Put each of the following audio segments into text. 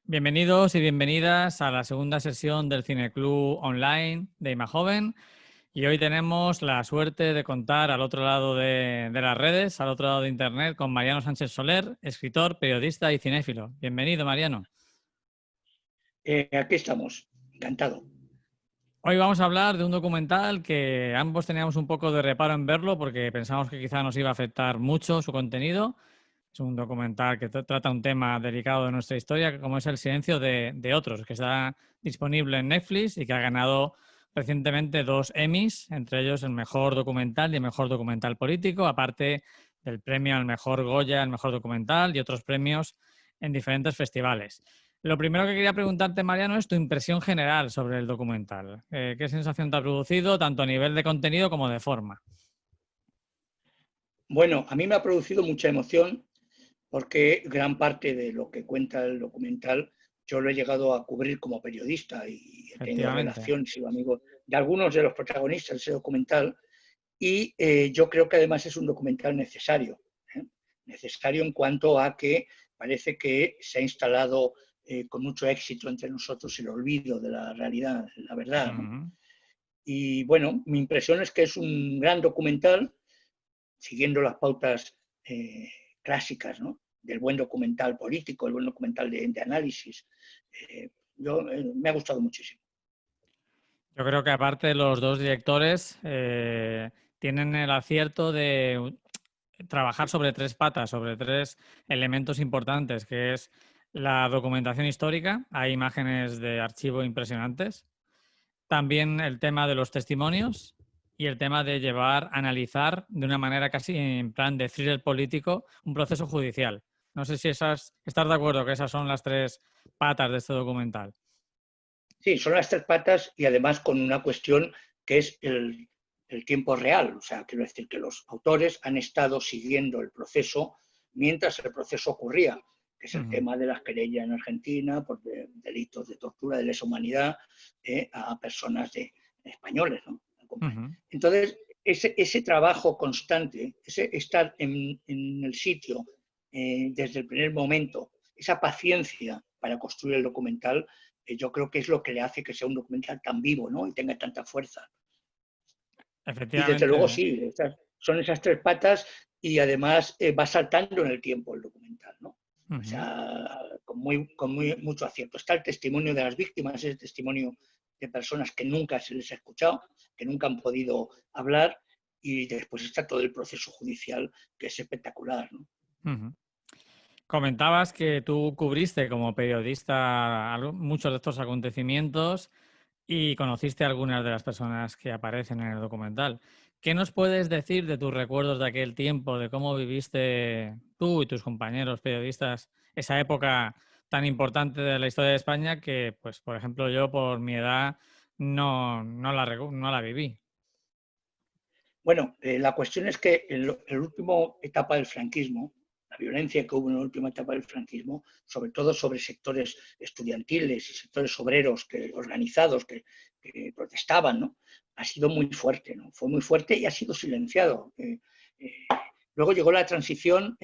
Bienvenidos y bienvenidas a la segunda sesión del Cineclub Online de Imajoven. Y hoy tenemos la suerte de contar al otro lado de las redes, al otro lado de Internet, con Mariano Sánchez Soler, escritor, periodista y cinéfilo. Bienvenido, Mariano. Aquí estamos, encantado. Hoy vamos a hablar de un documental que ambos teníamos un poco de reparo en verlo porque pensamos que quizá nos iba a afectar mucho su contenido. Es un documental que trata un tema delicado de nuestra historia, como es el silencio de otros, que está disponible en Netflix y que ha ganado recientemente 2 Emmys, entre ellos el mejor documental y el mejor documental político, aparte del premio al mejor Goya, al mejor documental y otros premios en diferentes festivales. Lo primero que quería preguntarte, Mariano, es tu impresión general sobre el documental. ¿Qué sensación te ha producido, tanto a nivel de contenido como de forma? Bueno, a mí me ha producido mucha emoción porque gran parte de lo que cuenta el documental yo lo he llegado a cubrir como periodista y he tenido Efectivamente. relación, he sido amigo de algunos de los protagonistas de ese documental y yo creo que además es un documental necesario, ¿eh? Necesario en cuanto a que parece que se ha instalado con mucho éxito entre nosotros el olvido de la realidad, la verdad, ¿no? Uh-huh. Y bueno, mi impresión es que es un gran documental siguiendo las pautas clásicas, ¿no? Del buen documental político, el buen documental de análisis. Me ha gustado muchísimo. Yo creo que aparte los dos directores tienen el acierto de trabajar sobre tres patas, sobre tres elementos importantes, que es la documentación histórica, hay imágenes de archivo impresionantes, también el tema de los testimonios y el tema de llevar, analizar de una manera casi en plan de thriller político un proceso judicial. No sé si estás de acuerdo que esas son las tres patas de este documental. Sí, son las tres patas y además con una cuestión que es el tiempo real. O sea, quiero decir que los autores han estado siguiendo el proceso mientras el proceso ocurría, que es el Uh-huh. tema de las querellas en Argentina por delitos de tortura, de lesa humanidad a personas españoles, ¿no? Uh-huh. Entonces, ese trabajo constante, ese estar en el sitio desde el primer momento, esa paciencia para construir el documental, yo creo que es lo que le hace que sea un documental tan vivo, ¿no? Y tenga tanta fuerza. Y desde luego Efectivamente. sí, son esas tres patas y además va saltando en el tiempo el documental, ¿no? O Uh-huh. sea, mucho acierto. Está el testimonio de las víctimas, el testimonio de personas que nunca se les ha escuchado, que nunca han podido hablar, y después está todo el proceso judicial, que es espectacular, ¿no? Uh-huh. Comentabas que tú cubriste como periodista muchos de estos acontecimientos y conociste a algunas de las personas que aparecen en el documental. ¿Qué nos puedes decir de tus recuerdos de aquel tiempo, de cómo viviste tú y tus compañeros periodistas esa época tan importante de la historia de España que, pues, por ejemplo, yo por mi edad no la viví? Bueno, la cuestión es que en la última etapa del franquismo, la violencia que hubo en la última etapa del franquismo, sobre todo sobre sectores estudiantiles y sectores obreros organizados que protestaban, ¿no? Ha sido muy fuerte, ¿no? Fue muy fuerte y ha sido silenciado. Eh, Luego llegó la transición,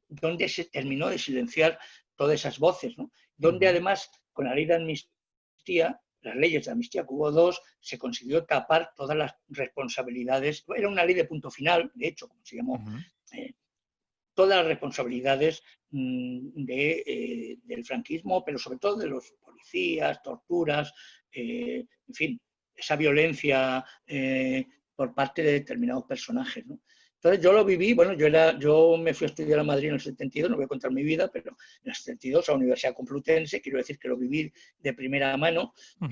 donde se terminó de silenciar todas esas voces, ¿no? Donde Uh-huh. además, con la ley de amnistía, las leyes de amnistía, que hubo dos, se consiguió tapar todas las responsabilidades. Era una ley de punto final, de hecho, como se llamó, Uh-huh. eh, todas las responsabilidades del franquismo, pero sobre todo de los policías, torturas, en fin, esa violencia por parte de determinados personajes, ¿no? Entonces yo lo viví, bueno, yo me fui a estudiar a Madrid en el 72, no voy a contar mi vida, pero en el 72 a la Universidad Complutense, quiero decir que lo viví de primera mano. Uh-huh.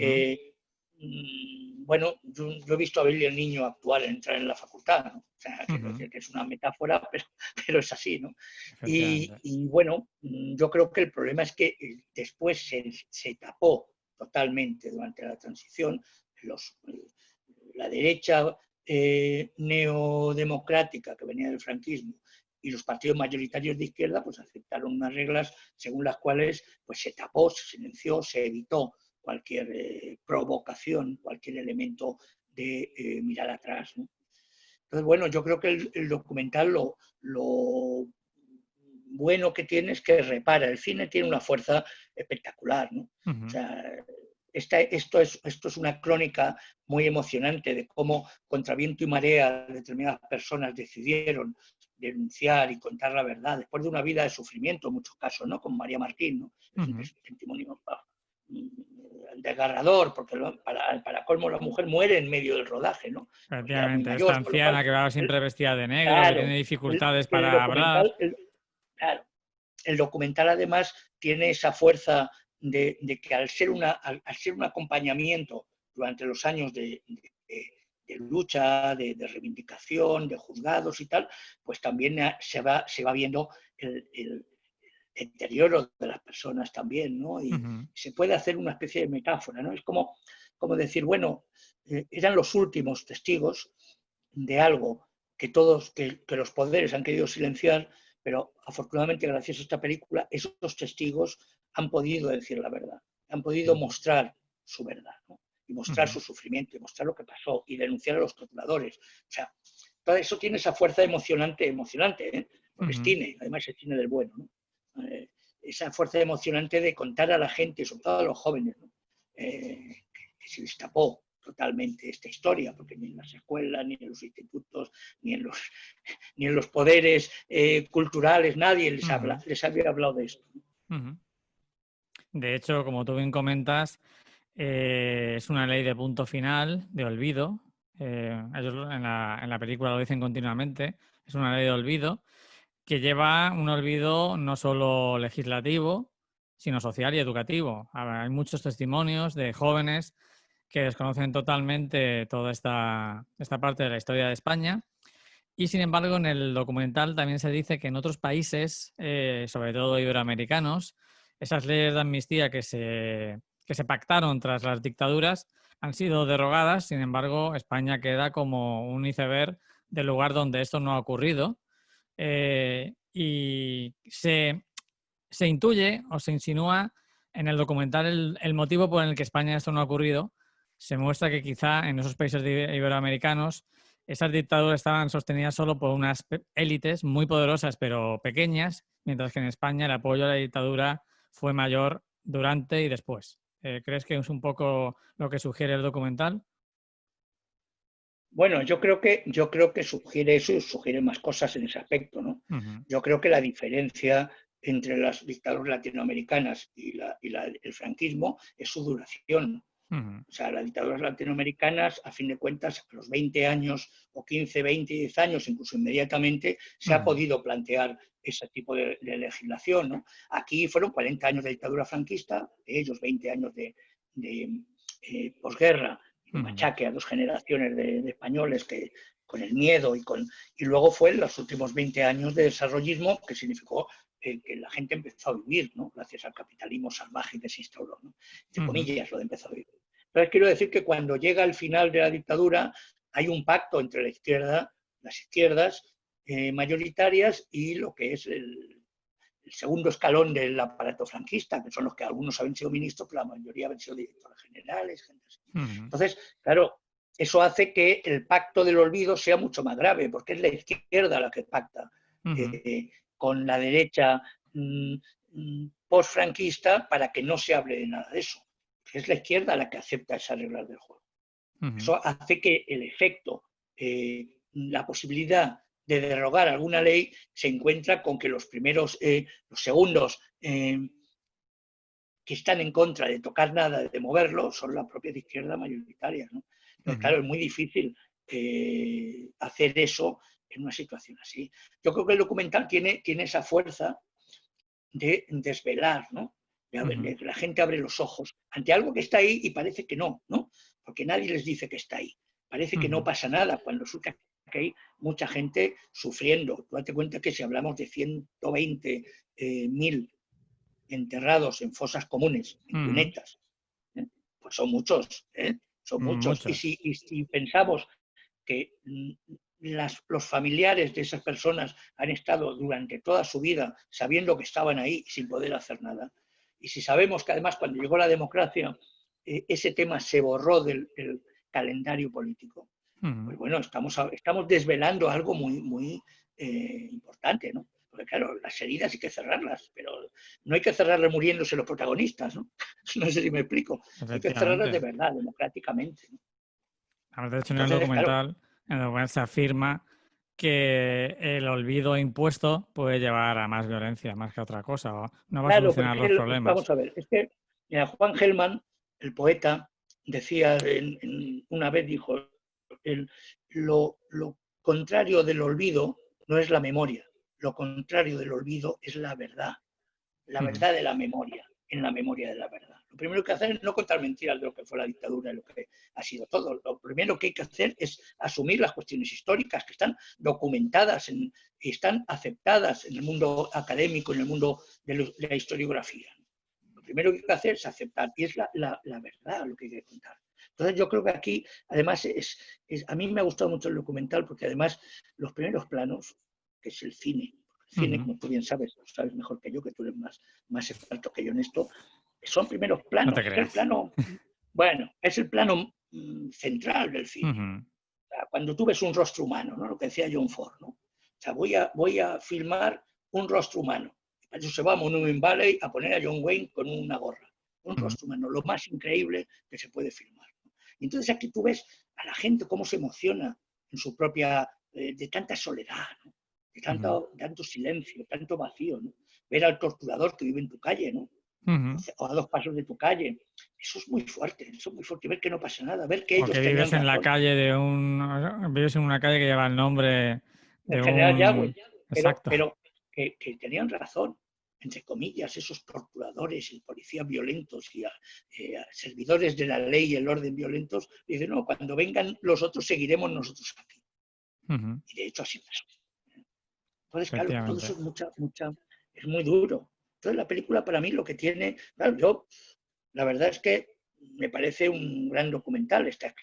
Bueno, yo he visto a Billy el Niño actuar, entrar en la facultad, ¿no? O sea, quiero Uh-huh. decir que es una metáfora, pero es así, ¿no? Efectivamente. Y bueno, yo creo que el problema es que después se tapó totalmente durante la transición. Los, la derecha neodemocrática que venía del franquismo y los partidos mayoritarios de izquierda pues aceptaron unas reglas según las cuales pues se tapó, se silenció, se evitó cualquier provocación, cualquier elemento de mirar atrás, ¿no? Entonces, bueno, yo creo que el documental lo bueno que tiene es que repara. El cine tiene una fuerza espectacular, ¿no? O sea, esto es una crónica muy emocionante de cómo, contra viento y marea, determinadas personas decidieron denunciar y contar la verdad, después de una vida de sufrimiento, en muchos casos, ¿no? Como María Martín, ¿no? Es un testimonio desgarrador, porque para colmo la mujer muere en medio del rodaje, ¿no? Porque era muy Efectivamente, esta mayor, con lo cual, anciana que va siempre vestida de negro, que tiene claro, dificultades el para hablar. documental, claro, el documental además tiene esa fuerza de que al ser un acompañamiento durante los años de lucha, de reivindicación, de juzgados y tal, pues también se va viendo el deterioro de las personas también, ¿no? Y se puede hacer una especie de metáfora, ¿no? Es como decir, bueno, eran los últimos testigos de algo que los poderes han querido silenciar, pero afortunadamente gracias a esta película esos testigos han podido decir la verdad, han podido mostrar su verdad, ¿no? Y mostrar su sufrimiento, y mostrar lo que pasó, y denunciar a los torturadores. O sea, todo eso tiene esa fuerza emocionante, ¿eh? Porque es cine, además es cine del bueno, ¿no? Esa fuerza emocionante de contar a la gente, sobre todo a los jóvenes, ¿no? Que se les tapó totalmente esta historia, porque ni en las escuelas, ni en los institutos, ni en los poderes culturales, nadie les había hablado de esto. De hecho, como tú bien comentas, es una ley de punto final, de olvido. Ellos en la película lo dicen continuamente. Es una ley de olvido que lleva un olvido no solo legislativo, sino social y educativo. Hay muchos testimonios de jóvenes que desconocen totalmente toda esta parte de la historia de España. Y sin embargo, en el documental también se dice que en otros países, sobre todo iberoamericanos, esas leyes de amnistía que se pactaron tras las dictaduras han sido derogadas. Sin embargo, España queda como un iceberg del lugar donde esto no ha ocurrido. Y se intuye o se insinúa en el documental el motivo por el que España esto no ha ocurrido. Se muestra que quizá en esos países iberoamericanos esas dictaduras estaban sostenidas solo por unas élites muy poderosas pero pequeñas, mientras que en España el apoyo a la dictadura fue mayor durante y después. ¿Crees que es un poco lo que sugiere el documental? Bueno, yo creo que sugiere eso y sugiere más cosas en ese aspecto, ¿no? Yo creo que la diferencia entre las dictaduras latinoamericanas y el franquismo es su duración. O sea, las dictaduras latinoamericanas, a fin de cuentas, a los 20 años o 15, 20, 10 años, incluso inmediatamente, se ha podido plantear ese tipo de legislación, ¿no? Aquí fueron 40 años de dictadura franquista, de ellos 20 años de posguerra, de machaque a dos generaciones de españoles que con el miedo y luego fue los últimos 20 años de desarrollismo que significó que la gente empezó a vivir, ¿no? Gracias al capitalismo salvaje que se instauró, ¿no? Entre comillas, lo de empezó a vivir. Entonces quiero decir que cuando llega el final de la dictadura hay un pacto entre las izquierdas mayoritarias y lo que es el segundo escalón del aparato franquista, que son los que algunos habían sido ministros, pero la mayoría habían sido directores generales, gente así. Entonces, claro, eso hace que el pacto del olvido sea mucho más grave, porque es la izquierda la que pacta con la derecha post-franquista para que no se hable de nada de eso. Es la izquierda la que acepta esas reglas del juego. Eso hace que el efecto, la posibilidad de derogar alguna ley se encuentra con que los segundos que están en contra de tocar nada, de moverlo, son la propia izquierda mayoritaria, ¿no? Entonces, claro, es muy difícil hacer eso en una situación así. Yo creo que el documental tiene esa fuerza de desvelar, ¿no? La gente abre los ojos ante algo que está ahí y parece que no, ¿no? Porque nadie les dice que está ahí. Parece que no pasa nada cuando resulta que hay mucha gente sufriendo. Tú date cuenta que si hablamos de 120.000 enterrados en fosas comunes, en cunetas, pues son muchos, son muchos. Y si pensamos que los familiares de esas personas han estado durante toda su vida sabiendo que estaban ahí sin poder hacer nada. Y si sabemos que además cuando llegó la democracia ese tema se borró del calendario político, pues bueno, estamos desvelando algo muy, muy importante, ¿no? Porque claro, las heridas hay que cerrarlas, pero no hay que cerrarlas muriéndose los protagonistas, ¿no? No sé si me explico. Hay que cerrarlas de Efectivamente. verdad, democráticamente, ¿no? De hecho, Entonces, claro, en el documental se afirma que el olvido impuesto puede llevar a más violencia, más que a otra cosa, o no va a claro, solucionar porque los problemas. vamos a ver, es que mira, Juan Gelman, el poeta, decía una vez, dijo, lo contrario del olvido no es la memoria, lo contrario del olvido es la Ujú. verdad de la memoria, en la memoria de la verdad. Lo primero que hacer es no contar mentiras de lo que fue la dictadura y lo que ha sido todo. Lo primero que hay que hacer es asumir las cuestiones históricas que están documentadas, están aceptadas en el mundo académico, en el mundo de la historiografía. Lo primero que hay que hacer es aceptar, y es la verdad lo que hay que contar. Entonces yo creo que aquí, además, a mí me ha gustado mucho el documental porque además los primeros planos, que es el cine, Ujú. como tú bien sabes, lo sabes mejor que yo, que tú eres más experto que yo en esto, son primeros No te planos. Es el creas. plano, bueno, es el plano central del cine. Ujú. O sea, cuando tú ves un rostro humano, ¿no? Lo que decía John Ford, ¿no? O sea, voy a filmar un rostro humano. Para eso se va a Monument Valley a poner a John Wayne con una gorra. Un Ujú. rostro humano, lo más increíble que se puede filmar. ¿No? Y entonces aquí tú ves a la gente cómo se emociona en su propia, de tanta soledad, ¿no? De Ujú. tanto silencio, tanto vacío, ¿no? Ver al torturador que vive en tu calle, ¿no? Ujú. O a 2 pasos de tu calle. Eso es muy fuerte, eso es muy fuerte. Ver que no pasa nada, ver que O que ellos tenían vives en la razón. calle vives en una calle que lleva el nombre El de general Yagüe, un... Exacto. pero que tenían razón, entre comillas, esos torturadores y policías violentos y servidores de la ley y el orden violentos, dicen, no, cuando vengan los otros seguiremos nosotros aquí. Ujú. Y de hecho así pasó. Entonces, claro, todo eso Efectivamente. es muy duro. Entonces la película para mí lo que tiene, claro, la verdad es que me parece un gran documental, está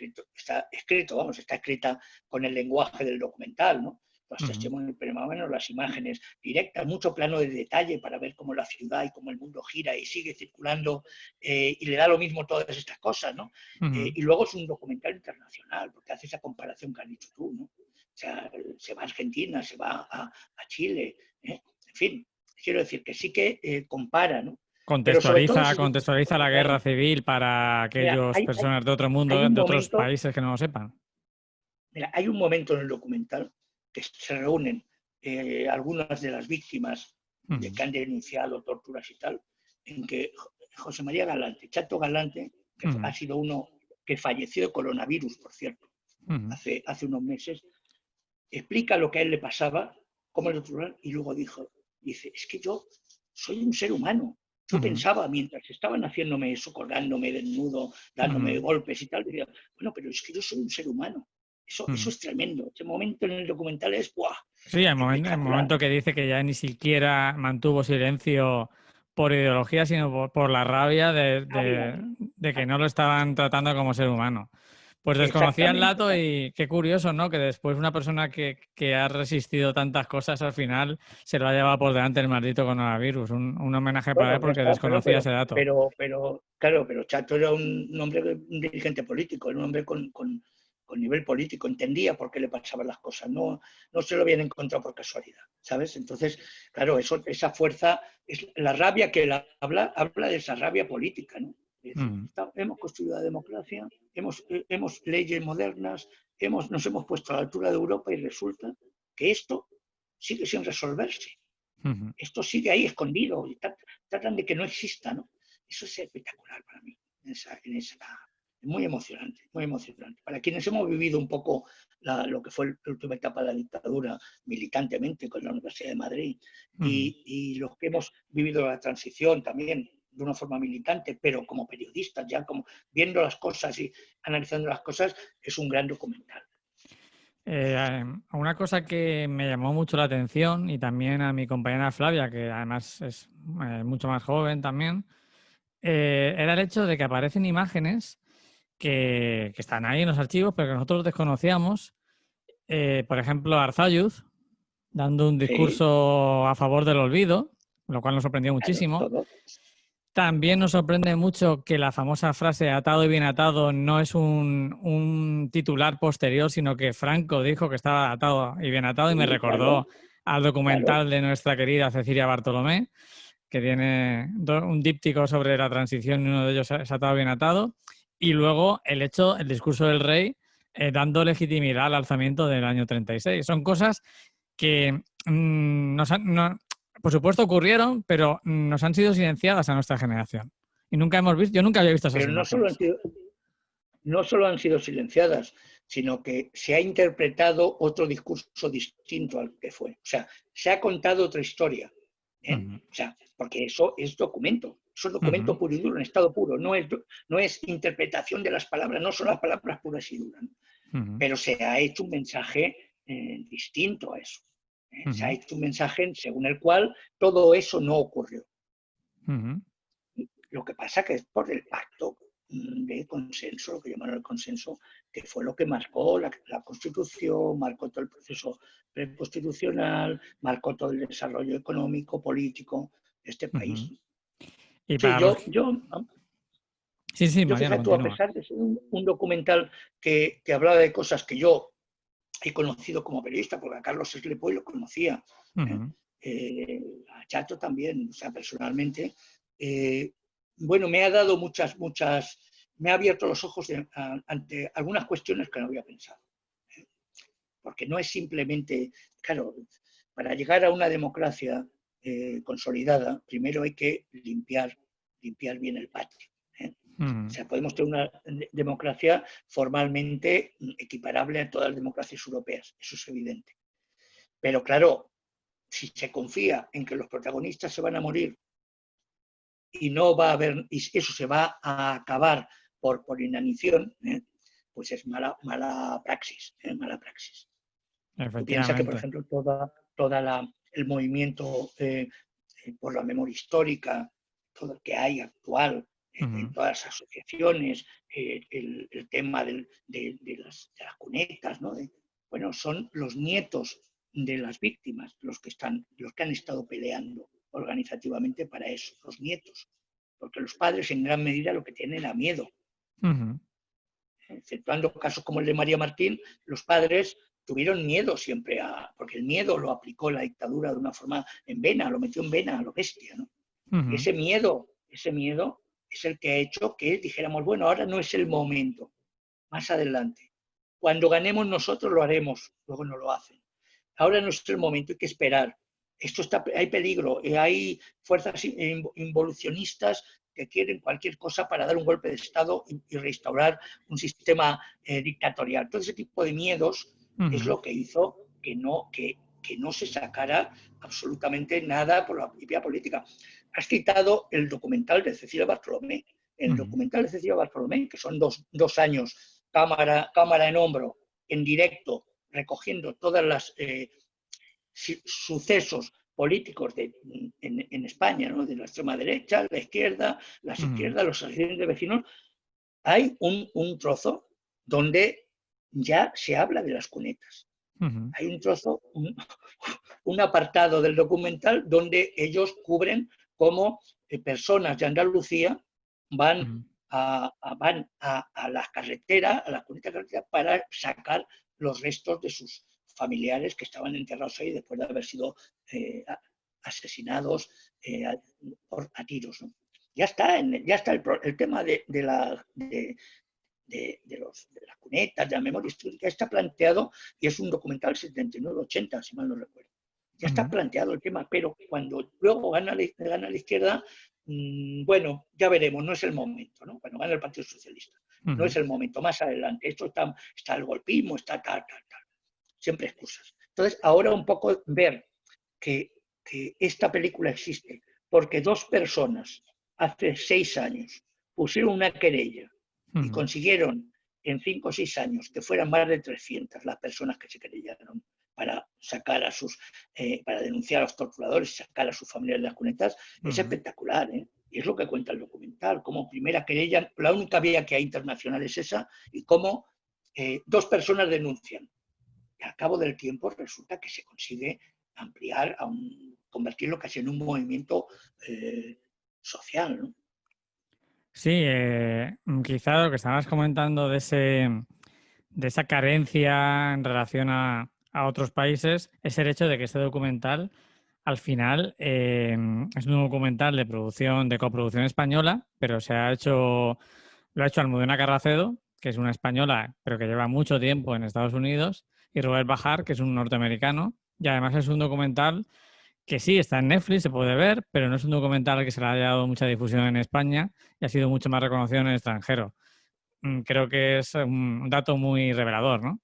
escrita con el lenguaje del documental, ¿no? Los Ujú. testimonios, pero más o menos las imágenes directas, mucho plano de detalle para ver cómo la ciudad y cómo el mundo gira y sigue circulando y le da lo mismo todas estas cosas, ¿no? Ujú. Y luego es un documental internacional, porque hace esa comparación que has dicho tú, ¿no? O sea, se va a Argentina, se va a Chile, en fin, quiero decir que sí que compara, ¿no? Pero sobre todo Contextualiza la guerra claro, civil para mira, aquellas personas de otro hay mundo, un de otros momento, países que no lo sepan. mira, hay un momento en el documental que se reúnen algunas de las víctimas de Ujú. que han denunciado torturas y tal, en que José María Galante, Chato Galante, que Ujú. ha sido uno que falleció de coronavirus, por cierto, Ujú. hace unos meses, explica lo que a él le pasaba, cómo lo torturaban, y luego dice, es que yo soy un ser humano. Yo Ujú. pensaba, mientras estaban haciéndome eso, colgándome desnudo, dándome Ujú. golpes y tal, decía, bueno, pero es que yo soy un ser humano. Eso Ujú. es tremendo. Ese momento en el documental es ¡buah! Sí, el Espectacular. momento que dice que ya ni siquiera mantuvo silencio por ideología, sino por la rabia Rabia. de que no lo estaban tratando como ser humano. Pues desconocía el Exactamente. dato y qué curioso, ¿no? Que después una persona que ha resistido tantas cosas al final se lo ha llevado por delante el maldito coronavirus. Un homenaje para él Bueno, ya porque está, desconocía ese dato. claro, pero Chato era un hombre, un dirigente político, era un hombre con nivel político, entendía por qué le pasaban las cosas, no se lo habían encontrado por casualidad, ¿sabes? Entonces, claro, esa fuerza, es la rabia que él habla de esa rabia política, ¿no? Es decir, Ujú. hemos construido la democracia, hemos leyes modernas, nos hemos puesto a la altura de Europa y resulta que esto sigue sin resolverse. Ujú. Esto sigue ahí escondido y tratan de que no exista, ¿no? Eso es espectacular para mí. Es muy emocionante, muy emocionante. Para quienes hemos vivido un poco lo que fue la última etapa de la dictadura militantemente con la Universidad de Madrid Ujú. y los que hemos vivido la transición también de una forma militante, pero como periodistas, ya como viendo las cosas y analizando las cosas, es un gran documental. Una cosa que me llamó mucho la atención y también a mi compañera Flavia, que además es mucho más joven también, era el hecho de que aparecen imágenes que están ahí en los archivos, pero que nosotros desconocíamos. Por ejemplo, Arzayuz dando un Sí, discurso a favor del olvido, lo cual nos sorprendió claro, muchísimo. todo. También nos sorprende mucho que la famosa frase atado y bien atado no es un titular posterior, sino que Franco dijo que estaba atado y bien atado y me Sí, recordó claro. al claro. documental de nuestra querida Cecilia Bartolomé, que tiene un díptico sobre la transición y uno de ellos es Atado bien atado. Y luego el discurso del rey, dando legitimidad al alzamiento del año 36. Son cosas que por supuesto ocurrieron, pero nos han sido silenciadas a nuestra generación. Y yo nunca había visto esas Pero imágenes. no solo han sido silenciadas, sino que se ha interpretado otro discurso distinto al que fue. O sea, se ha contado otra historia. O sea, porque eso es documento puro y duro, en estado puro, no es interpretación de las palabras, no son las palabras puras y duras, pero se ha hecho un mensaje distinto a eso. Se ha hecho un mensaje según el cual todo eso no ocurrió. Lo que pasa que es por el pacto de consenso, lo que llamaron el consenso, que fue lo que marcó la Constitución, marcó todo el proceso preconstitucional, marcó todo el desarrollo económico, político de este país. Y Sí, para los yo Mariano, fíjate tú, a continúa. pesar de ser un documental que hablaba de cosas que yo he conocido como periodista, porque a Carlos Eslepoy lo conocía, a Chato también, o sea, personalmente, bueno, me ha dado me ha abierto los ojos ante algunas cuestiones que no había pensado. Porque no es simplemente, claro, para llegar a una democracia consolidada, primero hay que limpiar bien el patio. O sea, podemos tener una democracia formalmente equiparable a todas las democracias europeas, eso es evidente. Pero claro, si se confía en que los protagonistas se van a morir y no va a haber, y eso se va a acabar por inanición, pues es mala praxis, mala praxis. Tú piensas que, por Efectivamente. ejemplo, el movimiento por la memoria histórica, todo el que hay actual, en todas las asociaciones, el tema de las cunetas, ¿no? Bueno, son los nietos de las víctimas los que han estado peleando organizativamente para eso, los nietos. Porque los padres en gran medida lo que tienen era miedo. Exceptuando casos como el de María Martín, los padres tuvieron miedo siempre, porque el miedo lo aplicó la dictadura de una forma en vena, lo metió en vena a lo bestia, ¿no? Y ese miedo es el que ha hecho que dijéramos, bueno, ahora no es el momento, más adelante. Cuando ganemos nosotros lo haremos, luego no lo hacen. Ahora no es el momento, hay que esperar. Hay peligro, hay fuerzas involucionistas que quieren cualquier cosa para dar un golpe de Estado y restaurar un sistema dictatorial. Todo ese tipo de miedos es lo que hizo que no se sacara absolutamente nada por la propia política. Has citado el documental de Cecilia Bartolomé. El documental de Cecilia Bartolomé, que son dos años, cámara en hombro, en directo, recogiendo todas las sucesos políticos en España, ¿no? De la extrema derecha, la izquierda, las izquierdas, los asociaciones de vecinos, hay un trozo donde ya se habla de las cunetas. Hay un trozo, un apartado del documental donde ellos cubren cómo personas de Andalucía van a las carreteras, a las cunetas carreteras, para sacar los restos de sus familiares que estaban enterrados ahí después de haber sido asesinados a tiros, ¿no? Ya está el tema de las cunetas, de la memoria histórica, está planteado y es un documental 79-80, si mal no recuerdo. Ya está planteado el tema, pero cuando luego gana la izquierda, bueno, ya veremos, no es el momento, ¿no? Cuando gana el Partido Socialista, no es el momento, más adelante. Esto está el golpismo, está tal. Siempre excusas. Entonces, ahora un poco ver que esta película existe porque dos personas hace 6 años pusieron una querella y consiguieron en 5 o 6 años que fueran más de 300 las personas que se querellaron para sacar para denunciar a los torturadores y sacar a sus familiares de las cunetas, es espectacular, ¿eh? Y es lo que cuenta el documental, como primera querella, la única vía que hay internacional es esa, y cómo 2 personas denuncian. Y al cabo del tiempo resulta que se consigue ampliar, convertirlo casi en un movimiento social, ¿no? Sí, quizá lo que estabas comentando de esa carencia en relación a a otros países es el hecho de que este documental, al final, es un documental de producción, de coproducción española, pero lo ha hecho Almudena Carracedo, que es una española, pero que lleva mucho tiempo en Estados Unidos, y Robert Bajar, que es un norteamericano, y además es un documental que sí está en Netflix, se puede ver, pero no es un documental al que se le haya dado mucha difusión en España y ha sido mucho más reconocido en el extranjero. Creo que es un dato muy revelador, ¿no?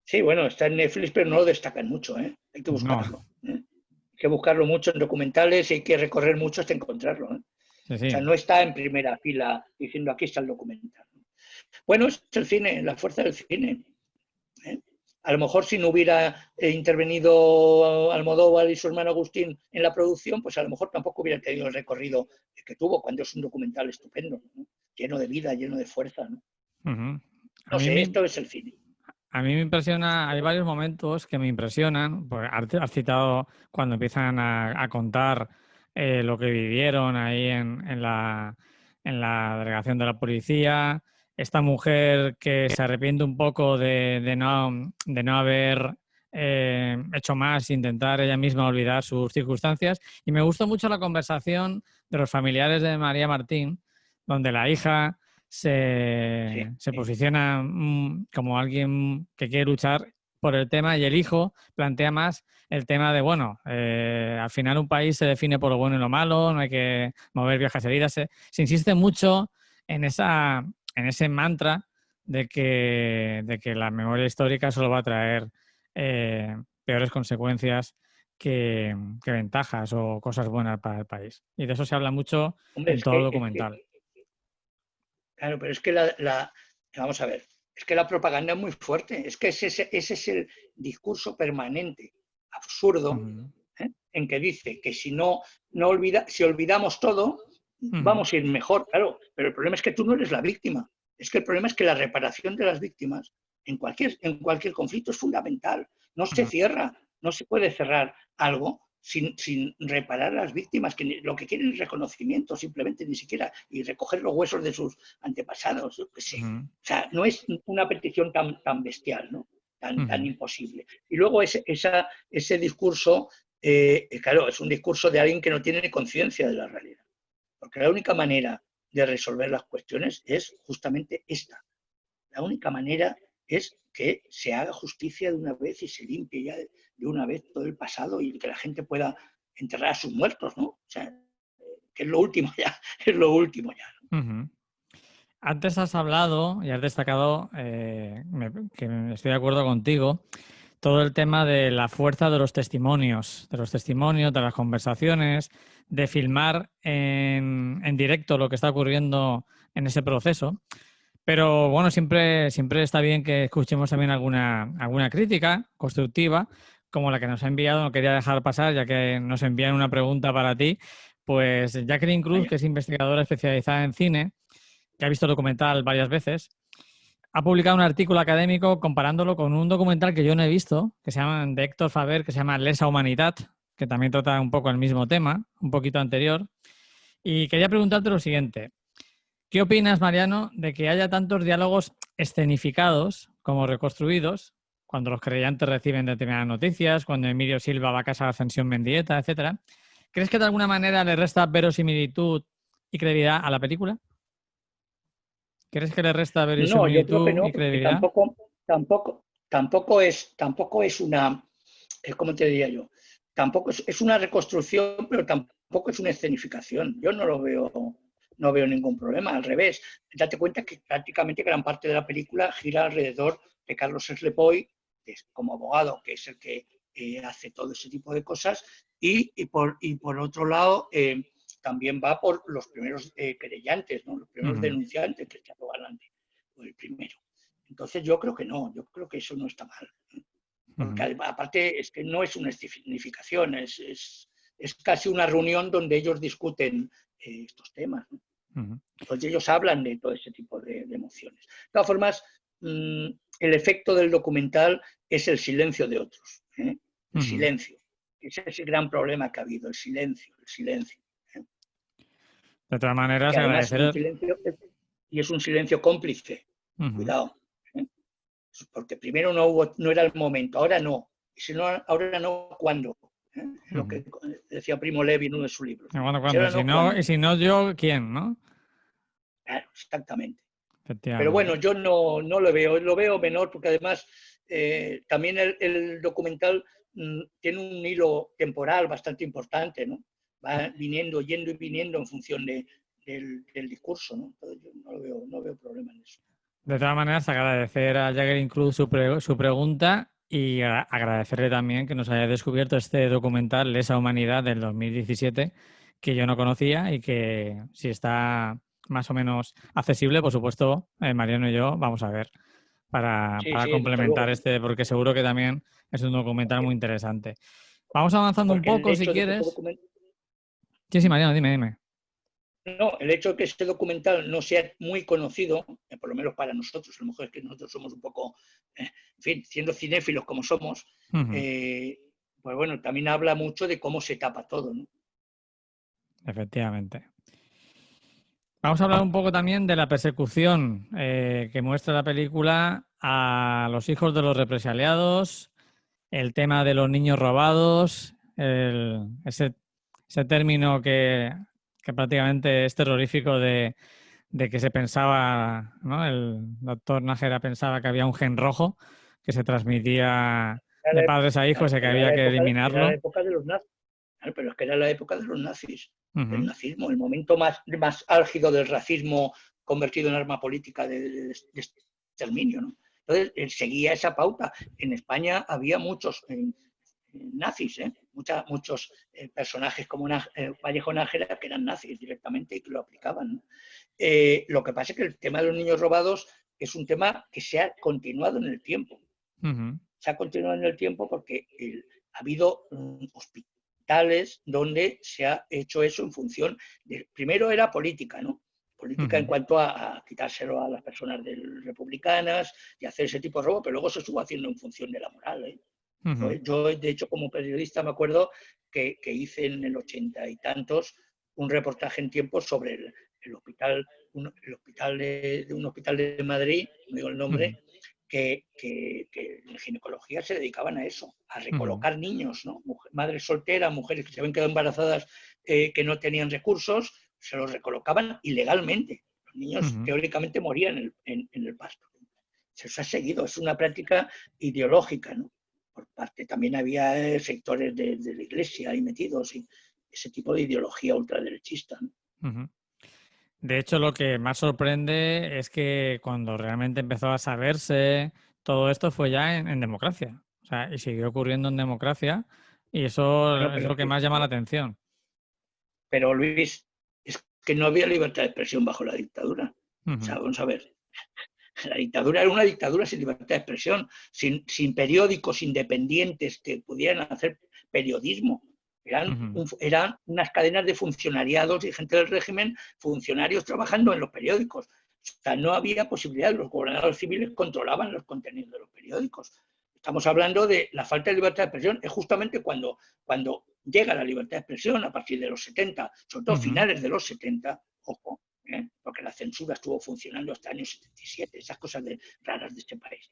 Sí, bueno, está en Netflix, pero no lo destacan mucho, ¿eh? Hay que No, buscarlo. ¿Eh? Hay que buscarlo mucho en documentales y hay que recorrer mucho hasta encontrarlo. ¿Eh? sí, O sea, sí. no está en primera fila diciendo aquí está el documental. Bueno, es el cine, la fuerza del cine. ¿Eh? A lo mejor si no hubiera intervenido Almodóvar y su hermano Agustín en la producción, pues a lo mejor tampoco hubiera tenido el recorrido que tuvo cuando es un documental estupendo, ¿no? Lleno de vida, lleno de fuerza. ¿No? Ujú. A No mí sé, me, esto es el cine. a mí me impresiona, hay varios momentos que me impresionan, pues has citado cuando empiezan a contar lo que vivieron ahí en la delegación de la policía, esta mujer que se arrepiente un poco de no haber hecho más, intentar ella misma olvidar sus circunstancias, y me gustó mucho la conversación de los familiares de María Martín, donde la hija Sí, se posiciona como alguien que quiere luchar por el tema y el hijo plantea más el tema de, bueno, al final un país se define por lo bueno y lo malo, no hay que mover viejas heridas. Se insiste mucho en en ese mantra de que la memoria histórica solo va a traer peores consecuencias que ventajas o cosas buenas para el país. Y de eso se habla mucho hombre, en todo el documental. claro, pero es que vamos a ver, es que la propaganda es muy fuerte, es que ese es el discurso permanente, absurdo, Ujú. ¿eh? En que dice que si si olvidamos todo, Ujú. vamos a ir mejor, claro, pero el problema es que tú no eres la víctima, es que el problema es que la reparación de las víctimas en cualquier conflicto es fundamental, no se Ujú. cierra, no se puede cerrar algo sin reparar a las víctimas, que lo que quieren es reconocimiento, simplemente ni siquiera, y recoger los huesos de sus antepasados, yo qué sé. Ujú. O sea, no es una petición tan bestial, ¿no? Tan Ujú. imposible. Y luego ese discurso, claro, es un discurso de alguien que no tiene conciencia de la realidad. Porque la única manera de resolver las cuestiones es justamente esta. La única manera es que se haga justicia de una vez y se limpie ya de una vez todo el pasado y que la gente pueda enterrar a sus muertos, ¿no? O sea, que es lo último ya, es lo último ya. Ujú. Antes has hablado y has destacado que estoy de acuerdo contigo, todo el tema de la fuerza de los testimonios, de las conversaciones, de filmar en directo lo que está ocurriendo en ese proceso. Pero bueno, siempre está bien que escuchemos también alguna crítica constructiva, como la que nos ha enviado, no quería dejar pasar, ya que nos envían una pregunta para ti. Pues Jacqueline Cruz, Vaya. que es investigadora especializada en cine, que ha visto el documental varias veces, ha publicado un artículo académico comparándolo con un documental que yo no he visto, que se llama, de Héctor Faber, que se llama Lesa Humanitat, que también trata un poco el mismo tema, un poquito anterior. Y quería preguntarte lo siguiente. ¿Qué opinas, Mariano, de que haya tantos diálogos escenificados como reconstruidos, cuando los creyentes reciben determinadas noticias, cuando Emilio Silva va a casa de Ascensión Mendieta, etcétera? ¿Crees que de alguna manera le resta verosimilitud y credibilidad a la película? ¿Crees que le resta No, yo creo que verosimilitud no, y porque credibilidad? tampoco es una, ¿cómo te diría yo? Tampoco es una reconstrucción, pero tampoco es una escenificación. Yo no veo ningún problema, al revés. Date cuenta que prácticamente gran parte de la película gira alrededor de Carlos Slepoy, como abogado, que es el que hace todo ese tipo de cosas, y por otro lado, también va por los primeros querellantes, ¿no? Los primeros Ujú. denunciantes, que es Chato Galante, o el primero. Entonces yo creo que no, yo creo que eso no está mal. Porque Ujú. aparte es que no es una significación, es casi una reunión donde ellos discuten estos temas, ¿no? Ujú. Entonces ellos hablan de todo ese tipo de emociones. De todas formas, el efecto del documental es el silencio de otros, ¿eh? El Ujú. silencio. Ese es el gran problema que ha habido, el silencio, el silencio. ¿Eh? De todas maneras, Que además es un agradecer. silencio y es un silencio cómplice. Ujú. Cuidado. ¿Eh? porque primero no era el momento, ahora no. Y si no, ahora no, ¿cuándo? Lo que decía Primo Levi en uno de sus libros. ¿Cuándo? Y si no yo, ¿quién? ¿No? Claro, exactamente. Pero bueno, yo no lo veo menor, porque además también el documental tiene un hilo temporal bastante importante, ¿no? Va viniendo, yendo y viniendo en función del discurso, ¿no? Entonces yo no veo problema en eso. De todas maneras, agradecer a Jagger Include su pregunta y agradecerle también que nos haya descubierto este documental Lesa Humanidad del 2017, que yo no conocía y que si está más o menos accesible, por supuesto, Mariano y yo vamos a ver para complementar porque seguro que también es un documental muy interesante. Vamos avanzando un poco, si quieres. Sí, Mariano, dime. No, el hecho de que este documental no sea muy conocido, por lo menos para nosotros, a lo mejor es que nosotros somos un poco, en fin, siendo cinéfilos como somos, pues bueno, también habla mucho de cómo se tapa todo, ¿no? Efectivamente. Vamos a hablar un poco también de la persecución que muestra la película a los hijos de los represaliados, el tema de los niños robados, ese término que prácticamente es terrorífico de que se pensaba, ¿no? El doctor Nájera pensaba que había un gen rojo que se transmitía de padres a hijos y que había que eliminarlo. Era la época de los nazis, pero es que era la época de los nazis, del nazismo, el momento más álgido del racismo convertido en arma política de exterminio, ¿no? Entonces, seguía esa pauta. En España había muchos nazis, muchos personajes como Vallejo Nájera que eran nazis directamente y que lo aplicaban, ¿no? Lo que pasa es que el tema de los niños robados es un tema que se ha continuado en el tiempo. Se ha continuado en el tiempo porque ha habido hospitales donde se ha hecho eso en función de... Primero era política, ¿no? Política en cuanto a quitárselo a las personas republicanas y hacer ese tipo de robo, pero luego se estuvo haciendo en función de la moral, ¿eh? Yo, de hecho, como periodista me acuerdo que hice en el 80 y tantos un reportaje en tiempo sobre el hospital, de un hospital de Madrid, no digo el nombre, que en ginecología se dedicaban a eso, a recolocar niños, ¿no? Madres solteras, mujeres que se habían quedado embarazadas que no tenían recursos, se los recolocaban ilegalmente. Los niños teóricamente morían en el parto. Se ha seguido, es una práctica ideológica, ¿no? Por parte, también había sectores de la iglesia ahí metidos y ese tipo de ideología ultraderechista, ¿no? De hecho, lo que más sorprende es que cuando realmente empezó a saberse todo esto fue ya en democracia. O sea, y siguió ocurriendo en democracia y eso es lo que más llama la atención. Pero Luis, es que no había libertad de expresión bajo la dictadura. O sea, vamos a ver. La dictadura era una dictadura sin libertad de expresión, sin periódicos independientes que pudieran hacer periodismo. Eran unas cadenas de funcionariados y gente del régimen, funcionarios trabajando en los periódicos. O sea, no había posibilidad, los gobernadores civiles controlaban los contenidos de los periódicos. Estamos hablando de la falta de libertad de expresión, es justamente cuando llega la libertad de expresión a partir de los 70, sobre todo finales de los 70, ojo, porque la censura estuvo funcionando hasta el año 77, esas cosas raras de este país.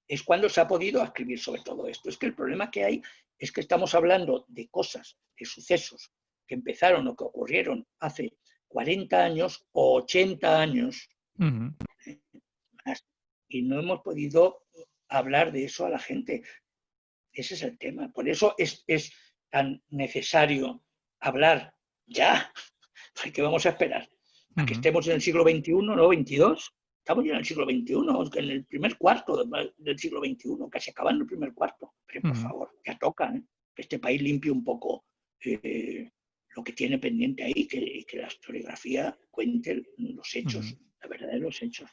Es cuando se ha podido escribir sobre todo esto. Es que el problema que hay es que estamos hablando de cosas, de sucesos que empezaron o que ocurrieron hace 40 años o 80 años, y no hemos podido hablar de eso a la gente. Ese es el tema. Por eso es tan necesario hablar ya, porque vamos a esperar a que estemos en el siglo XXI, no XXII. Estamos ya en el siglo XXI, en el primer cuarto del siglo XXI, casi acabando el primer cuarto. Pero por favor, ya toca, que este país limpie un poco lo que tiene pendiente ahí, que la historiografía cuente los hechos, la verdad de los hechos.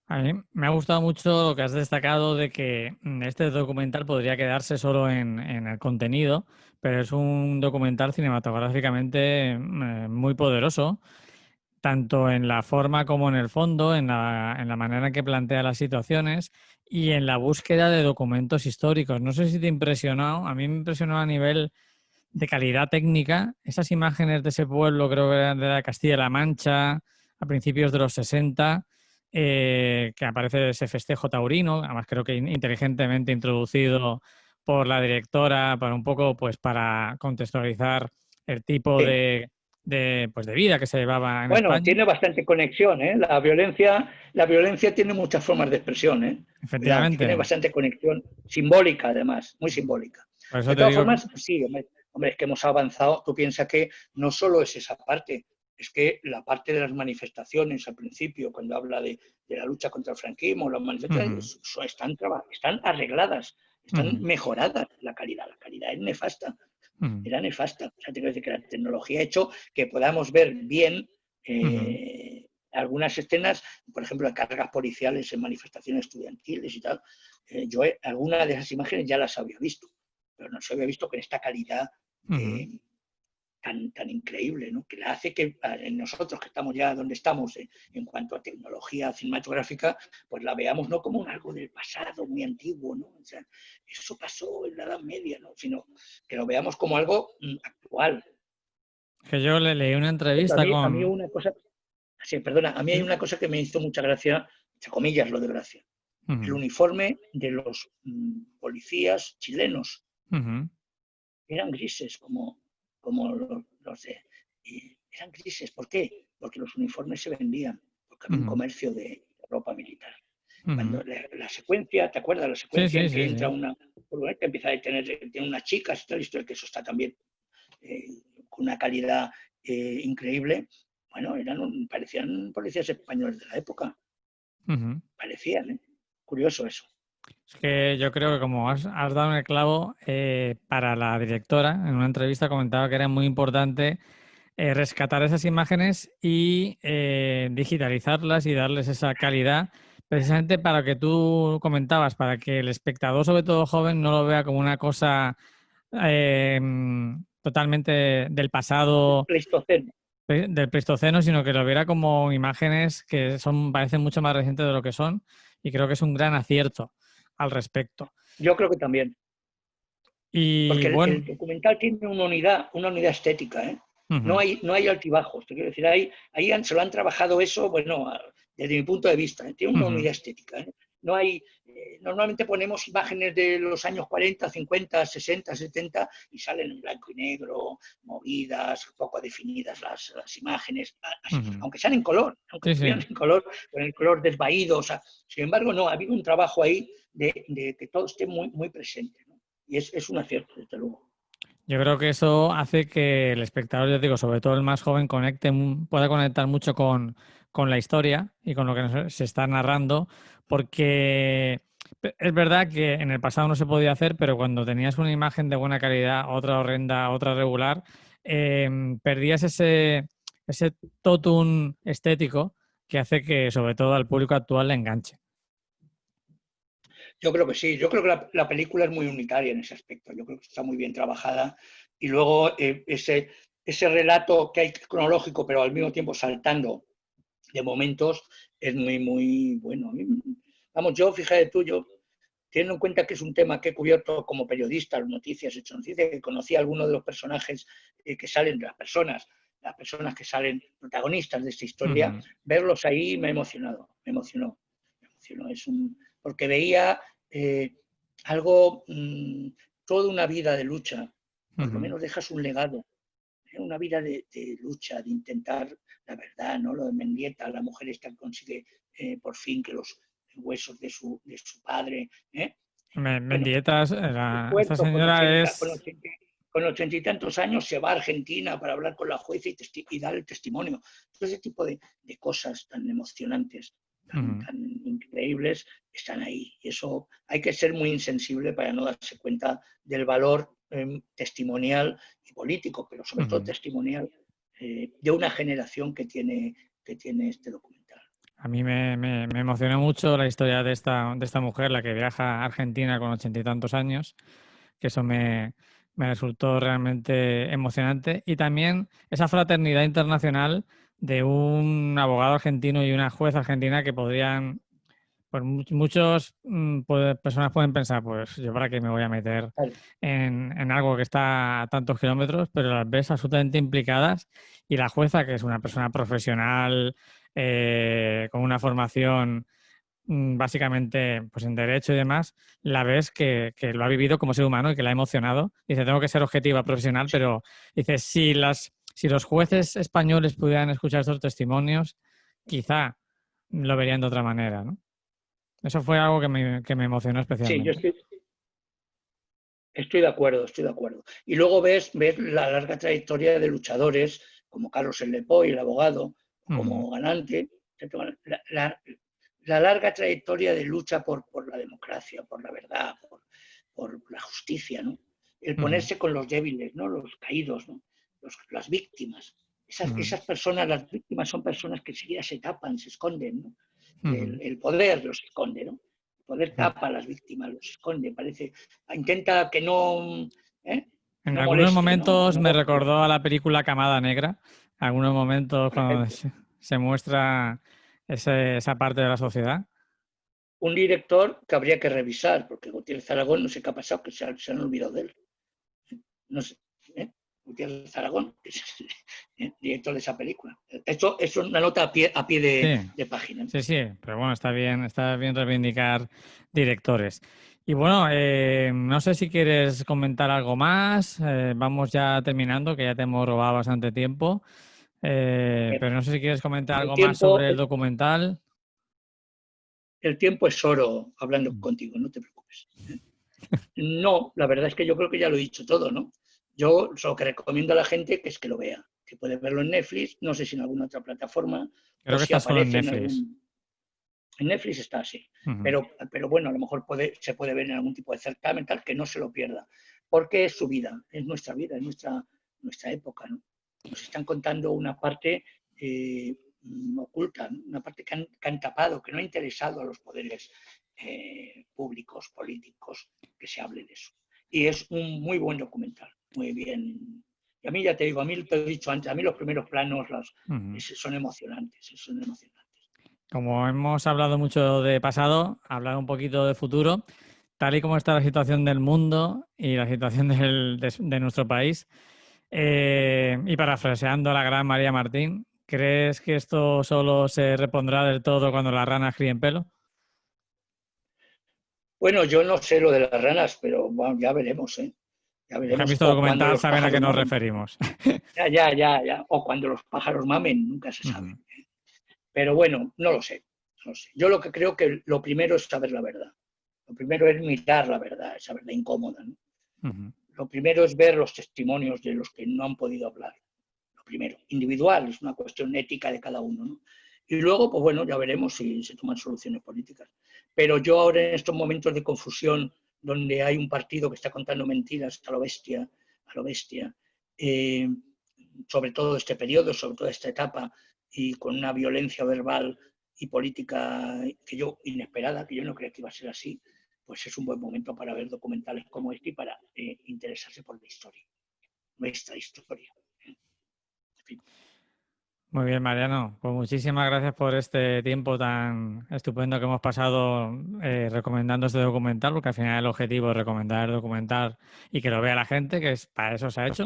A mí me ha gustado mucho lo que has destacado de que este documental podría quedarse solo en el contenido, pero es un documental cinematográficamente muy poderoso, tanto en la forma como en el fondo, en la manera en que plantea las situaciones y en la búsqueda de documentos históricos. No sé si te impresionó, a mí me impresionó a nivel de calidad técnica esas imágenes de ese pueblo, creo que eran de la Castilla-La Mancha, a principios de los 60, que aparece ese festejo taurino, además creo que inteligentemente introducido por la directora para un poco, pues para contextualizar el tipo Sí. pues de vida que se llevaba en Bueno, España. tiene bastante conexión, ¿eh? La violencia tiene muchas formas de expresión, ¿eh? Cuidado, tiene Efectivamente, bastante conexión simbólica, además, muy simbólica. por eso De te todas digo, formas, sí, hombre, es que hemos avanzado. Tú piensas que no solo es esa parte, es que la parte de las manifestaciones al principio, cuando habla de la lucha contra el franquismo, las manifestaciones están arregladas, están mejoradas la calidad. La calidad es nefasta. Era nefasta. O sea, tengo que decir que la tecnología ha hecho que podamos ver bien algunas escenas, por ejemplo, de cargas policiales en manifestaciones estudiantiles y tal. Yo algunas de esas imágenes ya las había visto, pero no se había visto con esta calidad tan increíble, ¿no? Que la hace que nosotros que estamos ya donde estamos en cuanto a tecnología cinematográfica, pues la veamos no como algo del pasado muy antiguo, ¿no? O sea, eso pasó en la Edad Media, ¿no? Sino que lo veamos como algo actual. que yo le leí una A entrevista mí, a mí con... una cosa, sí, perdona, a mí hay ¿Sí? una cosa que me hizo mucha gracia, entre comillas, lo de gracia. El Ujú, uniforme de los policías chilenos ujú, eran grises, como los de... eran grises. ¿Por qué? Porque los uniformes se vendían, porque había un ujú, comercio de ropa militar. ujú. Cuando la secuencia, ¿te acuerdas? La Sí, secuencia sí, en que sí, entra sí. una furgoneta, empieza a tiene unas chicas y todo esto, que eso está también eh, con una calidad increíble. Bueno, parecían policías españoles de la época, Ujú. parecían, ¿eh? Curioso eso. Es que yo creo que como has dado en el clavo, para la directora, en una entrevista comentaba que era muy importante rescatar esas imágenes y digitalizarlas y darles esa calidad, precisamente para lo que tú comentabas, para que el espectador, sobre todo joven, no lo vea como una cosa totalmente del pasado, Pleistoceno. del Pleistoceno, sino que lo viera como imágenes que parecen mucho más recientes de lo que son, y creo que es un gran acierto al respecto. Yo creo que también. Y Porque bueno, el documental tiene una unidad estética, ¿eh? No ujú, hay, no hay altibajos, te quiero decir, ahí se lo han trabajado eso, bueno, desde mi punto de vista, ¿eh? Tiene una ujú, unidad estética, ¿eh? No hay, normalmente ponemos imágenes de los años 40, 50, 60, 70 y salen en blanco y negro, movidas, poco definidas las imágenes, ujú. aunque sean en color, aunque Sí, sí. estuvieran en color, con el color desvaído, o sea, sin embargo, no, ha habido un trabajo ahí de que todo esté muy, muy presente, ¿no? Y es un acierto, desde luego. Yo creo que eso hace que el espectador, yo digo, sobre todo el más joven, pueda conectar mucho con la historia y con lo que se está narrando, porque es verdad que en el pasado no se podía hacer, pero cuando tenías una imagen de buena calidad, otra horrenda, otra regular, perdías ese totum estético que hace que, sobre todo al público actual, le enganche. Yo creo que sí, yo creo que la película es muy unitaria en ese aspecto, yo creo que está muy bien trabajada y luego ese relato que hay cronológico, pero al mismo tiempo saltando de momentos, es muy, muy bueno. Vamos, yo, fíjate tú, yo teniendo en cuenta que es un tema que he cubierto como periodista, las noticias, he hecho noticias, que conocí a algunos de los personajes que salen, de las personas que salen protagonistas de esta historia, Ujú, verlos ahí me ha emocionado, me emocionó. Porque veía eh, algo, toda una vida de lucha, por lo ujú. menos dejas un legado, una vida de lucha, de intentar la verdad, ¿no? Lo de Mendieta, la mujer esta que consigue por fin que los huesos de su padre, ¿eh? Bueno, Mendietas, esta esfuerzo señora es... con 80 y tantos años se va a Argentina para hablar con la jueza y dar el testimonio. Todo ese tipo de cosas tan emocionantes, Ujú, tan increíbles, están ahí. Y eso hay que ser muy insensible para no darse cuenta del valor testimonial y político, pero sobre todo ujú. testimonial de una generación que tiene este documental. A mí me emocionó mucho la historia de esta mujer, la que viaja a Argentina con 80 y tantos años, que eso me resultó realmente emocionante. Y también esa fraternidad internacional de un abogado argentino y una jueza argentina que podrían, pues muchos personas pueden pensar, pues yo para qué me voy a meter Vale. en algo que está a tantos kilómetros, pero las ves absolutamente implicadas y la jueza, que es una persona profesional, con una formación básicamente pues en derecho y demás, la ves que lo ha vivido como ser humano y que la ha emocionado. Dice, tengo que ser objetiva, profesional, Sí. pero dice, si los jueces españoles pudieran escuchar estos testimonios, quizá lo verían de otra manera, ¿no? Eso fue algo que me emocionó Sí, yo especialmente. estoy de acuerdo, estoy de acuerdo. Y luego ves la larga trayectoria de luchadores como Carlos El Lepoy, el abogado, Ujú, como Galante, la, la- la larga trayectoria de lucha por la democracia, por la verdad, por la justicia, ¿no? El ujú, ponerse con los débiles, ¿no? Los caídos, ¿no? Las víctimas. ujú, Esas personas, las víctimas son personas que enseguida se tapan, se esconden, ¿no? ujú. El poder los esconde, ¿no? El poder Sí. tapa a las víctimas, los esconde, parece, intenta ¿eh? que En no algunos moleste, momentos no me golpee, recordó a la película Camada Negra. Algunos momentos por cuando ejemplo. se muestra esa parte de la sociedad. Un director que habría que revisar, porque Gutiérrez Aragón no sé qué ha pasado, que se han olvidado de él. No sé, ¿eh? Gutiérrez Aragón, que es el director de esa película. Esto es una nota a pie Sí, de página. sí, sí, pero bueno, está bien reivindicar directores. Y bueno, no sé si quieres comentar algo más. Vamos ya terminando, que ya te hemos robado bastante tiempo. Pero no sé si quieres comentar El algo más tiempo, sobre el documental. el tiempo es oro hablando contigo, no te preocupes. No, la verdad es que yo creo que ya lo he dicho todo, ¿no? Yo lo que recomiendo a la gente que es que lo vea, que puede verlo en Netflix, no sé si en alguna otra plataforma o Creo que si está solo en aparece en Netflix. algún... En Netflix está así, Ujú. pero bueno, a lo mejor se puede ver en algún tipo de certamen, tal, que no se lo pierda, porque es su vida, es nuestra época, ¿no? Nos están contando una parte oculta, ¿no? Una parte que han tapado, que no ha interesado a los poderes públicos, políticos, que se hable de eso. Y es un muy buen documental, muy bien. Y a mí ya te digo, a mí te he dicho antes, a mí los primeros planos Ujú. son emocionantes, son emocionantes. Como hemos hablado mucho de pasado, hablar un poquito de futuro, tal y como está la situación del mundo y la situación de nuestro país, y parafraseando a la gran María Martín, ¿crees que esto solo se repondrá del todo cuando las ranas críen pelo? Bueno, yo no sé lo de las ranas, pero bueno, ya veremos, ¿eh? Ya Los que han veremos. visto el O cuando documental los saben a qué pájaros nos mamen. referimos. Ya. O cuando los pájaros mamen, nunca se sabe. Ujú, Pero bueno, no lo sé. No lo sé. Yo lo que creo que lo primero es saber la verdad. Lo primero es mirar la verdad, esa verdad incómoda, ¿no? ujú. Lo primero es ver los testimonios de los que no han podido hablar. Lo primero, individual, es una cuestión ética de cada uno, ¿no? Y luego, pues bueno, ya veremos si se toman soluciones políticas. Pero yo ahora en estos momentos de confusión, donde hay un partido que está contando mentiras a lo bestia, eh, sobre todo este periodo, sobre toda esta etapa, y con una violencia verbal y política que yo inesperada, que yo no creía que iba a ser así, pues es un buen momento para ver documentales como este y para interesarse por la historia, nuestra historia. En fin. Muy bien, Mariano. Pues muchísimas gracias por este tiempo tan estupendo que hemos pasado recomendando este documental, porque al final el objetivo es recomendar el documental y que lo vea la gente, que es para eso se ha hecho.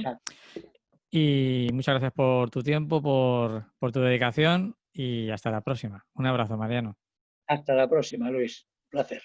Y muchas gracias por tu tiempo, por tu dedicación y hasta la próxima. Un abrazo, Mariano. Hasta la próxima, Luis. Un placer.